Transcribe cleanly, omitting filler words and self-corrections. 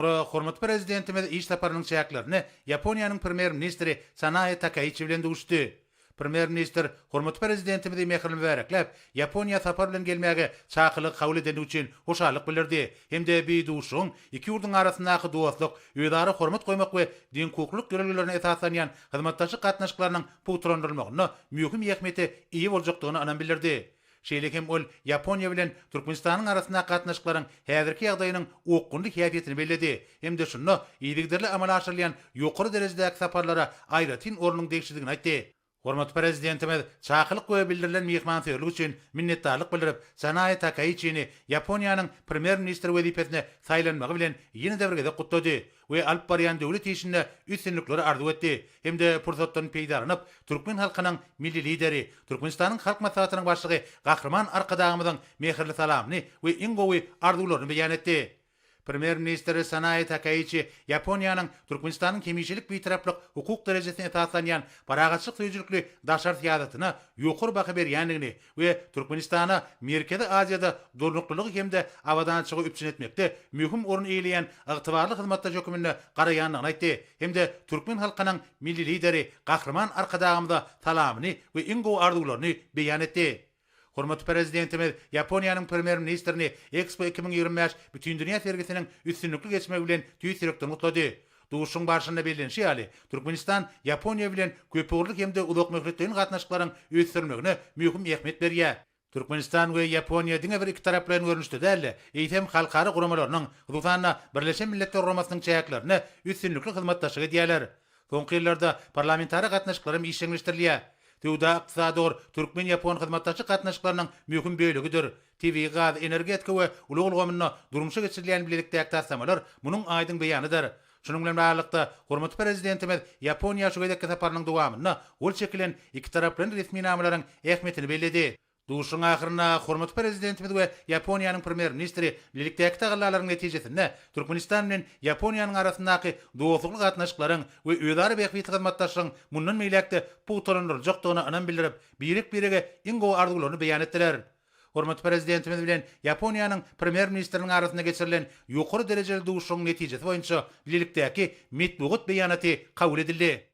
Hormat prezidentimiz iş saparının çayaklarını Japonya'nın Premier Ministri Sanae Takaichi bilen duştu. Premier Minister hormat prezidentimizi mehrini bereklep Japonya sapar bilen gelmäge çaqylyk kabul edeni üçin hoşallyk bildirdi. Hemde bir duşun iki ýurdun arasyndaky dostluk, öýdary hormat goýmak we din hukukluk görelgilerine esaslanýan hyzmatdaşy gatnaşyklarynyň putrandyrylmagyny mühim ähmiýeti iyi boljakdygyny anan bildirdi. Şeýlekem ol Japonya bilen Türkmenistanyň arasynda gatnaşyklaryň häzirki ýagdaýynyň okgunly häýetini belledi. Hemde şunu ýygyderli amala aşyrylýan ýokary derejedäki saparlara aýratyn ornuň degişdigini aýtdy. Hormat prezidentimiz çaqylyk we bildirilen mehmançylyk üçin minnetdarlyk bildirip, Sanae Takaichi'ni Japonyanyň premier ministri wezipesine saýlanmagy bilen ýene däwrgede gutlady we alyp barýan döwlet işinde üstünlikleri arzu etdi. Hemde pursatdan peýdaranyp, türkmen halkynyň milli lideri, Türkmenistanyň halk maslahatynyň başlygy Gahrman Arkadagymyzyň mehirli salamyny we iň gowy arzularyny beýan etdi. Premier Ministri Sanae Takaichi Japonyanyň Türkmenistanyň kemişilik bitaraplyk hukuk derejesine esaslanýan paragatçyk söýjülükli daşar siýasatyna ýokary baha berýändigini we Türkmenistana Merkezi Aziýada durluklylygy hemde awadançygy üpçün etmekde mühim orun eýleýän ygtybarly hyzmatda jökümini garaýanlygyny aýtdy. Hemde türkmen halkynyň milli lideri Gahrman Arkadagymyza salamyny we iň gowy arzularyny beýan etdi. Hormat prezidentimiz Japonyanyň premier ministrini Expo 2025 bütün dünýä sergisiniň üstünlükli geçmegi bilen tüýsürekden gutlady. Duşuň barşynda bellenşi ýaly Türkmenistan Japoniýa bilen köpürlik hemde ulak möhletden gatnaşyklaryň öýtürmegine mühim ähmiýet berýär. Türkmenistan we Japoniýa diňe bir iki taraplaryň görnüşde däl, eýtem halkara guramalarynyň Rutanna Birleşen Milletler Guramasynyň çäýäklerini üstünlükli hyzmatdaşlyk edýärler. Soňky ýyllarda parlamentary gatnaşyklaryň işleňişdirilýär. Tewda ykdysador Türkmen Yapon hyzmatdaşy gatnaşyklarynyň mühim bölegidir. TV, gaz, energetika we ulug ulgamyny durmuşa geçirilýän bilelikdäki tassamalar munyň aýdyň beýanydyr. Şunun bilen baglanykda hormat prezidentimiz Japoniýa şuwedeki saparynyň dowamyny ol çekilen iki taraplyň resmi namalaryň ähmiýetini belledi. Duşun ahyrına hormat prezidentimiz we Japonyanyň premier ministri bilelikdäki tagallalaryň netijesinde Türkmenistan bilen Japonyanyň arasyndaky dostluk gatnaşyklaryň we öýdary bähwit hyzmatdaşlygyň mundan meýlekde putrandyryljakdygyny anan bildirip, birik-birige iň gowy arzularyny beýan etdiler. Hormat prezidentimiz bilen Japonyanyň premier ministriniň arasynda geçirilen ýokary derejeli duşuň netijesi boýunça bilelikdäki metbuat beýanaty kabul edildi.